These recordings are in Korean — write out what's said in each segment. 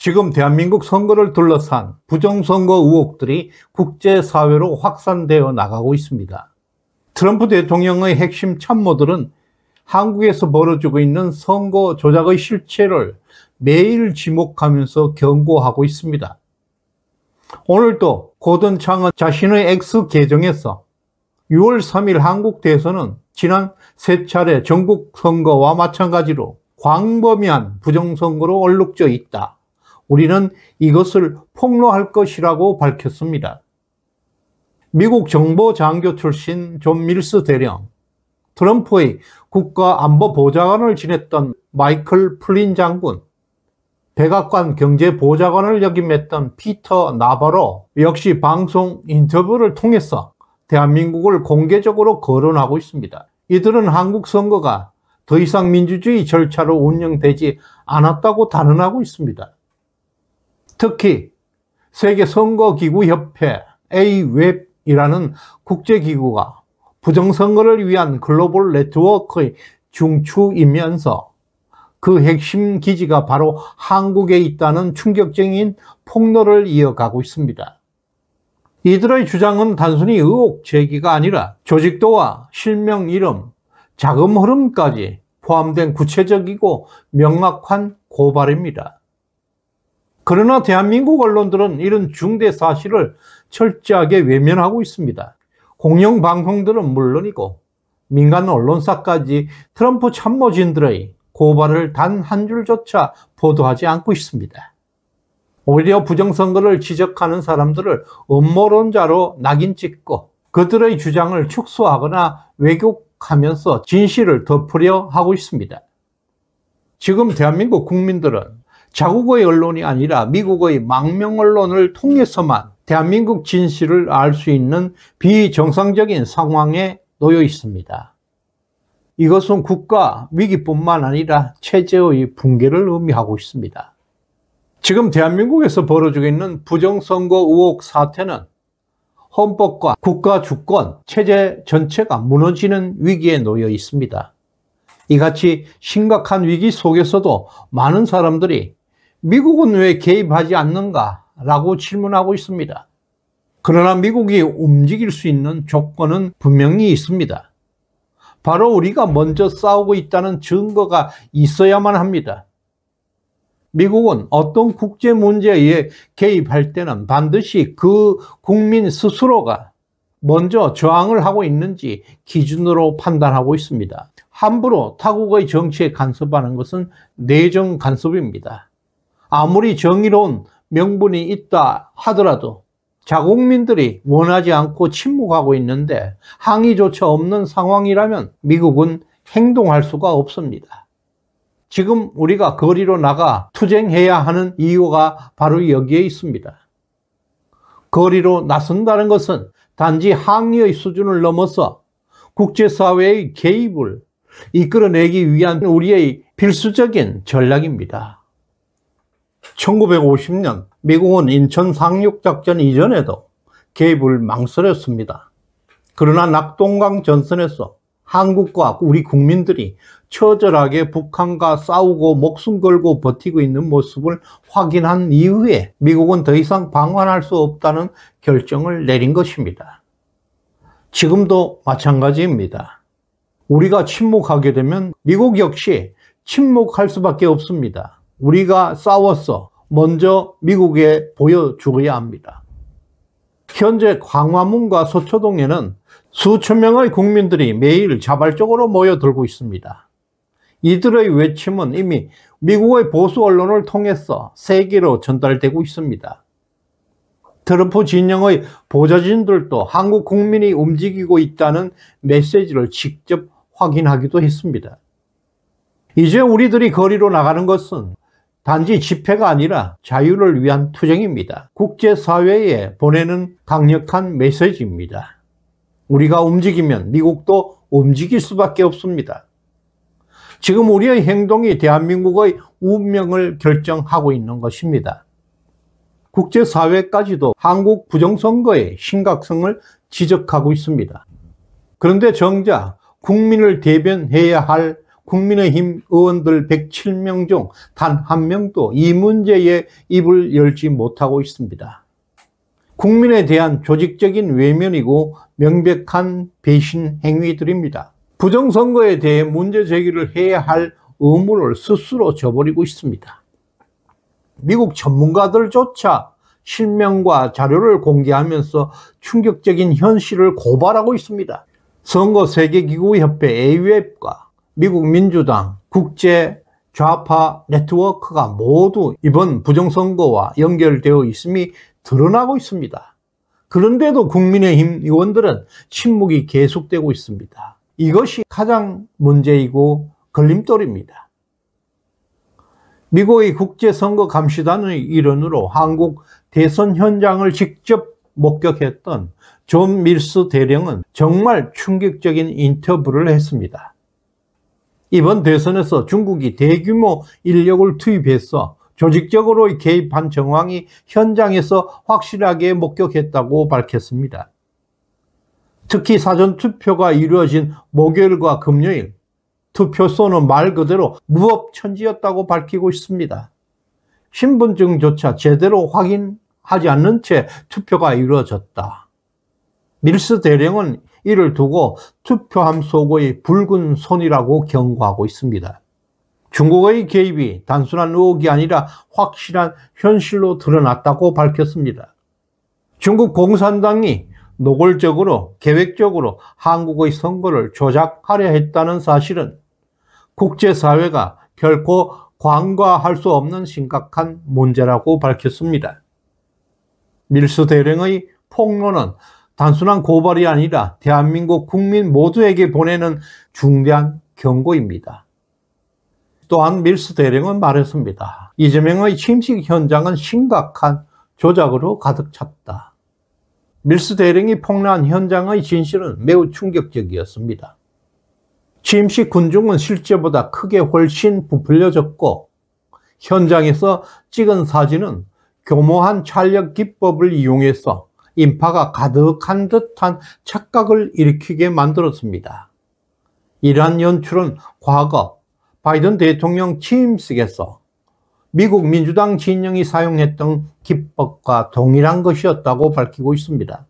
지금 대한민국 선거를 둘러싼 부정선거 의혹들이 국제사회로 확산되어 나가고 있습니다. 트럼프 대통령의 핵심 참모들은 한국에서 벌어지고 있는 선거 조작의 실체를 매일 지목하면서 경고하고 있습니다. 오늘도 고든 창은 자신의 X 계정에서 6월 3일 한국 대선은 지난 3차례 전국 선거와 마찬가지로 광범위한 부정선거로 얼룩져 있다. 우리는 이것을 폭로할 것이라고 밝혔습니다. 미국 정보장교 출신 존 밀스 대령, 트럼프의 국가안보보좌관을 지냈던 마이클 플린 장군, 백악관 경제보좌관을 역임했던 피터 나바로 역시 방송 인터뷰를 통해서 대한민국을 공개적으로 거론하고 있습니다. 이들은 한국 선거가 더 이상 민주주의 절차로 운영되지 않았다고 단언하고 있습니다. 특히 세계선거기구협회 AWEB이라는 국제기구가 부정선거를 위한 글로벌 네트워크의 중추이면서 그 핵심 기지가 바로 한국에 있다는 충격적인 폭로를 이어가고 있습니다. 이들의 주장은 단순히 의혹 제기가 아니라 조직도와 실명 이름, 자금 흐름까지 포함된 구체적이고 명확한 고발입니다. 그러나 대한민국 언론들은 이런 중대 사실을 철저하게 외면하고 있습니다. 공영방송들은 물론이고 민간 언론사까지 트럼프 참모진들의 고발을 단 한 줄조차 보도하지 않고 있습니다. 오히려 부정선거를 지적하는 사람들을 음모론자로 낙인 찍고 그들의 주장을 축소하거나 왜곡하면서 진실을 덮으려 하고 있습니다. 지금 대한민국 국민들은 자국의 언론이 아니라 미국의 망명 언론을 통해서만 대한민국 진실을 알 수 있는 비정상적인 상황에 놓여 있습니다. 이것은 국가 위기뿐만 아니라 체제의 붕괴를 의미하고 있습니다. 지금 대한민국에서 벌어지고 있는 부정선거 의혹 사태는 헌법과 국가 주권, 체제 전체가 무너지는 위기에 놓여 있습니다. 이같이 심각한 위기 속에서도 많은 사람들이 미국은 왜 개입하지 않는가 라고 질문하고 있습니다. 그러나 미국이 움직일 수 있는 조건은 분명히 있습니다. 바로 우리가 먼저 싸우고 있다는 증거가 있어야만 합니다. 미국은 어떤 국제 문제에 개입할 때는 반드시 그 국민 스스로가 먼저 저항을 하고 있는지 기준으로 판단하고 있습니다. 함부로 타국의 정치에 간섭하는 것은 내정 간섭입니다. 아무리 정의로운 명분이 있다 하더라도 자국민들이 원하지 않고 침묵하고 있는데 항의조차 없는 상황이라면 미국은 행동할 수가 없습니다. 지금 우리가 거리로 나가 투쟁해야 하는 이유가 바로 여기에 있습니다. 거리로 나선다는 것은 단지 항의의 수준을 넘어서 국제사회의 개입을 이끌어내기 위한 우리의 필수적인 전략입니다. 1950년 미국은 인천 상륙작전 이전에도 개입을 망설였습니다. 그러나 낙동강 전선에서 한국과 우리 국민들이 처절하게 북한과 싸우고 목숨 걸고 버티고 있는 모습을 확인한 이후에 미국은 더 이상 방관할 수 없다는 결정을 내린 것입니다. 지금도 마찬가지입니다. 우리가 침묵하게 되면 미국 역시 침묵할 수밖에 없습니다. 우리가 싸워서 먼저 미국에 보여주어야 합니다. 현재 광화문과 서초동에는 수천 명의 국민들이 매일 자발적으로 모여들고 있습니다. 이들의 외침은 이미 미국의 보수 언론을 통해서 세계로 전달되고 있습니다. 트럼프 진영의 보좌진들도 한국 국민이 움직이고 있다는 메시지를 직접 확인하기도 했습니다. 이제 우리들이 거리로 나가는 것은 단지 집회가 아니라 자유를 위한 투쟁입니다. 국제사회에 보내는 강력한 메시지입니다. 우리가 움직이면 미국도 움직일 수밖에 없습니다. 지금 우리의 행동이 대한민국의 운명을 결정하고 있는 것입니다. 국제사회까지도 한국 부정선거의 심각성을 지적하고 있습니다. 그런데 정작 국민을 대변해야 할 국민의힘 의원들 107명 중 단 한 명도 이 문제에 입을 열지 못하고 있습니다. 국민에 대한 조직적인 외면이고 명백한 배신 행위들입니다. 부정선거에 대해 문제 제기를 해야 할 의무를 스스로 져버리고 있습니다. 미국 전문가들조차 실명과 자료를 공개하면서 충격적인 현실을 고발하고 있습니다. 선거세계기구협회 AUF과 미국 민주당, 국제 좌파 네트워크가 모두 이번 부정선거와 연결되어 있음이 드러나고 있습니다. 그런데도 국민의힘 의원들은 침묵이 계속되고 있습니다. 이것이 가장 문제이고 걸림돌입니다. 미국의 국제선거감시단의 일원으로 한국 대선 현장을 직접 목격했던 존 밀스 대령은 정말 충격적인 인터뷰를 했습니다. 이번 대선에서 중국이 대규모 인력을 투입해서 조직적으로 개입한 정황이 현장에서 확실하게 목격했다고 밝혔습니다. 특히 사전투표가 이루어진 목요일과 금요일, 투표소는 말 그대로 무법천지였다고 밝히고 있습니다. 신분증조차 제대로 확인하지 않는 채 투표가 이루어졌다. 밀스 대령은 이를 두고 투표함 속의 붉은 손이라고 경고하고 있습니다. 중국의 개입이 단순한 의혹이 아니라 확실한 현실로 드러났다고 밝혔습니다. 중국 공산당이 노골적으로 계획적으로 한국의 선거를 조작하려 했다는 사실은 국제사회가 결코 간과할 수 없는 심각한 문제라고 밝혔습니다. 밀스 대령의 폭로는 단순한 고발이 아니라 대한민국 국민 모두에게 보내는 중대한 경고입니다. 또한 밀스 대령은 말했습니다. 이재명의 침식 현장은 심각한 조작으로 가득 찼다. 밀스 대령이 폭로한 현장의 진실은 매우 충격적이었습니다. 침식 군중은 실제보다 크게 훨씬 부풀려졌고 현장에서 찍은 사진은 교모한 촬영 기법을 이용해서 인파가 가득한 듯한 착각을 일으키게 만들었습니다. 이러한 연출은 과거 바이든 대통령 취임식에서 미국 민주당 진영이 사용했던 기법과 동일한 것이었다고 밝히고 있습니다.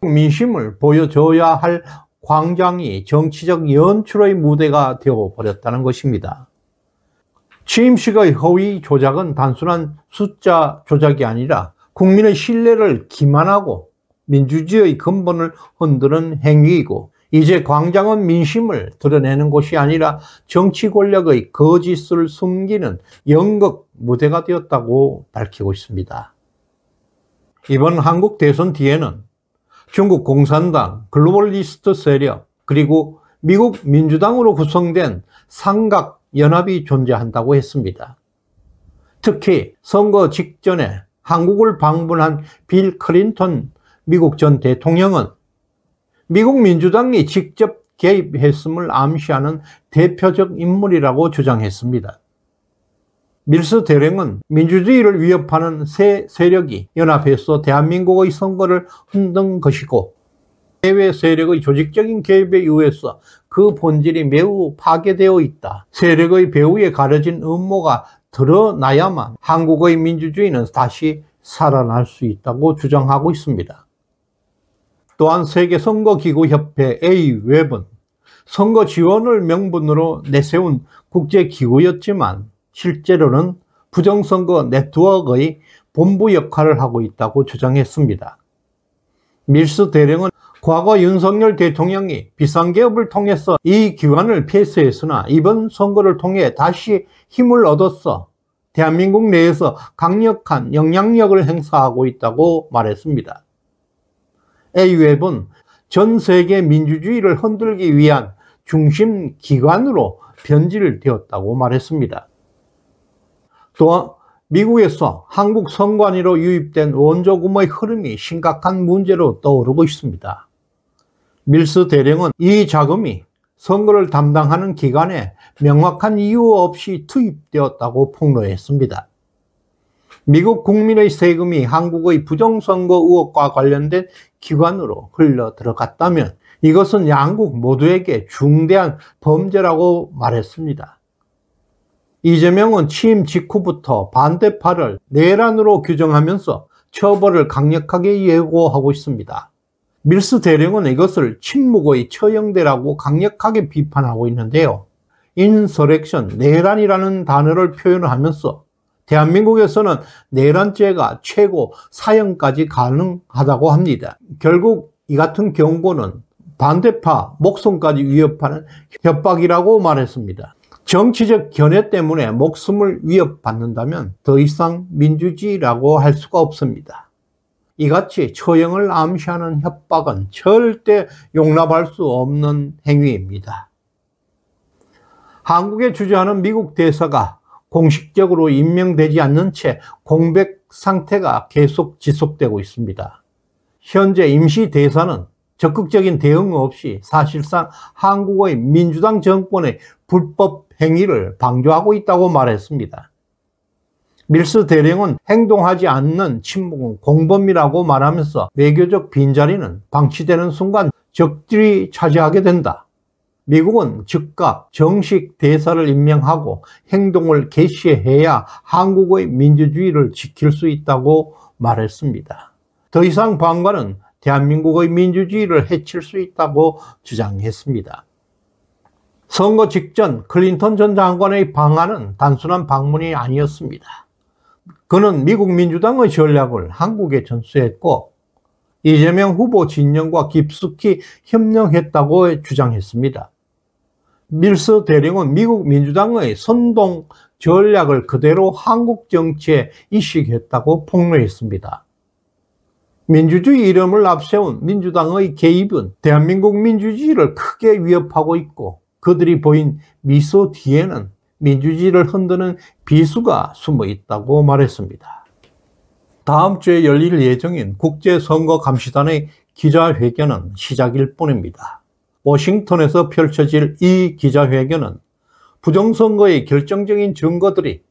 민심을 보여줘야 할 광장이 정치적 연출의 무대가 되어버렸다는 것입니다. 취임식의 허위 조작은 단순한 숫자 조작이 아니라 국민의 신뢰를 기만하고 민주주의의 근본을 흔드는 행위이고 이제 광장은 민심을 드러내는 곳이 아니라 정치 권력의 거짓을 숨기는 연극 무대가 되었다고 밝히고 있습니다. 이번 한국 대선 뒤에는 중국 공산당, 글로벌리스트 세력, 그리고 미국 민주당으로 구성된 삼각연합이 존재한다고 했습니다. 특히 선거 직전에 한국을 방문한 빌 클린턴 미국 전 대통령은 미국 민주당이 직접 개입했음을 암시하는 대표적 인물이라고 주장했습니다. 밀스 대령은 민주주의를 위협하는 새 세력이 연합해서 대한민국의 선거를 흔든 것이고 해외 세력의 조직적인 개입에 의해서 그 본질이 매우 파괴되어 있다. 세력의 배후에 가려진 음모가 드러나야만 한국의 민주주의는 다시 살아날 수 있다고 주장하고 있습니다. 또한 세계선거기구협회 AWEB은 선거 지원을 명분으로 내세운 국제기구였지만 실제로는 부정선거 네트워크의 본부 역할을 하고 있다고 주장했습니다. 밀스 대령은 과거 윤석열 대통령이 비상개업을 통해서 이 기관을 폐쇄했으나 이번 선거를 통해 다시 힘을 얻어서 대한민국 내에서 강력한 영향력을 행사하고 있다고 말했습니다. AUF은 전 세계 민주주의를 흔들기 위한 중심 기관으로 변질되었다고 말했습니다. 또한 미국에서 한국 선관위로 유입된 원조금의 흐름이 심각한 문제로 떠오르고 있습니다. 밀스 대령은 이 자금이 선거를 담당하는 기관에 명확한 이유 없이 투입되었다고 폭로했습니다. 미국 국민의 세금이 한국의 부정선거 의혹과 관련된 기관으로 흘러 들어갔다면 이것은 양국 모두에게 중대한 범죄라고 말했습니다. 이재명은 취임 직후부터 반대파를 내란으로 규정하면서 처벌을 강력하게 예고하고 있습니다. 밀스 대령은 이것을 침묵의 처형대라고 강력하게 비판하고 있는데요. 인서렉션, 내란이라는 단어를 표현하면서 대한민국에서는 내란죄가 최고 사형까지 가능하다고 합니다. 결국 이 같은 경고는 반대파 목숨까지 위협하는 협박이라고 말했습니다. 정치적 견해 때문에 목숨을 위협받는다면 더 이상 민주주의라고 할 수가 없습니다. 이같이 처형을 암시하는 협박은 절대 용납할 수 없는 행위입니다. 한국에 주재하는 미국 대사가 공식적으로 임명되지 않는 채 공백 상태가 계속 지속되고 있습니다. 현재 임시 대사는 적극적인 대응 없이 사실상 한국의 민주당 정권의 불법 행위를 방조하고 있다고 말했습니다. 밀스 대령은 행동하지 않는 침묵은 공범이라고 말하면서 외교적 빈자리는 방치되는 순간 적들이 차지하게 된다. 미국은 즉각 정식 대사를 임명하고 행동을 개시해야 한국의 민주주의를 지킬 수 있다고 말했습니다. 더 이상 방관은 대한민국의 민주주의를 해칠 수 있다고 주장했습니다. 선거 직전 클린턴 전 장관의 방한은 단순한 방문이 아니었습니다. 그는 미국 민주당의 전략을 한국에 전수했고 이재명 후보 진영과 깊숙이 협력했다고 주장했습니다. 밀스 대령은 미국 민주당의 선동 전략을 그대로 한국 정치에 이식했다고 폭로했습니다. 민주주의 이름을 앞세운 민주당의 개입은 대한민국 민주주의를 크게 위협하고 있고 그들이 보인 미소 뒤에는 민주주의를 흔드는 비수가 숨어 있다고 말했습니다. 다음 주에 열릴 예정인 국제선거감시단의 기자회견은 시작일 뿐입니다. 워싱턴에서 펼쳐질 이 기자회견은 부정선거의 결정적인 증거들이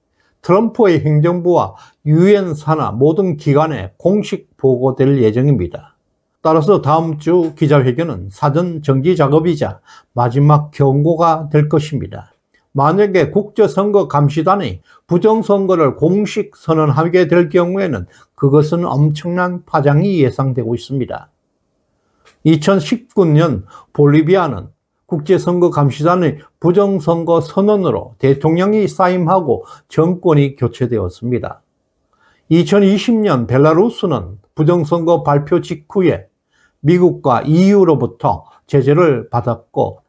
트럼프의 행정부와 유엔 산하 모든 기관에 공식 보고될 예정입니다. 따라서 다음 주 기자회견은 사전 정지 작업이자 마지막 경고가 될 것입니다. 만약에 국제선거감시단이 부정선거를 공식 선언하게 될 경우에는 그것은 엄청난 파장이 예상되고 있습니다. 2019년 볼리비아는 국제선거감시단의 부정선거 선언으로 대통령이 사임하고 정권이 교체되었습니다. 2020년 벨라루스는 부정선거 발표 직후에 미국과 EU로부터 제재를 받았고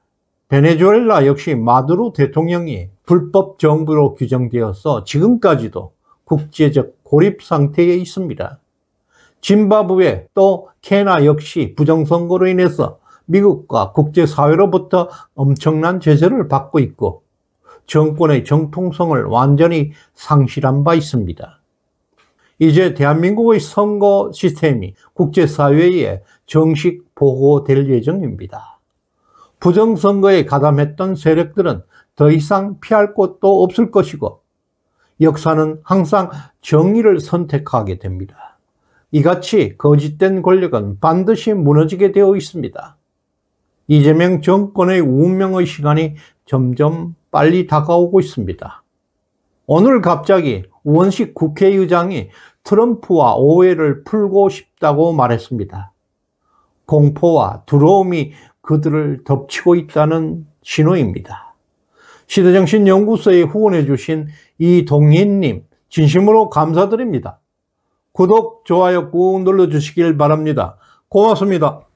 베네수엘라 역시 마두로 대통령이 불법 정부로 규정되어서 지금까지도 국제적 고립 상태에 있습니다. 짐바브웨 또 케냐 역시 부정선거로 인해서 미국과 국제사회로부터 엄청난 제재를 받고 있고 정권의 정통성을 완전히 상실한 바 있습니다. 이제 대한민국의 선거 시스템이 국제사회에 정식 보고될 예정입니다. 부정선거에 가담했던 세력들은 더 이상 피할 곳도 없을 것이고 역사는 항상 정의를 선택하게 됩니다. 이같이 거짓된 권력은 반드시 무너지게 되어 있습니다. 이재명 정권의 운명의 시간이 점점 빨리 다가오고 있습니다. 오늘 갑자기 우원식 국회의장이 트럼프와 오해를 풀고 싶다고 말했습니다. 공포와 두려움이 그들을 덮치고 있다는 신호입니다. 시대정신연구소에 후원해 주신 이동희님 진심으로 감사드립니다. 구독, 좋아요 꾹 눌러주시길 바랍니다. 고맙습니다.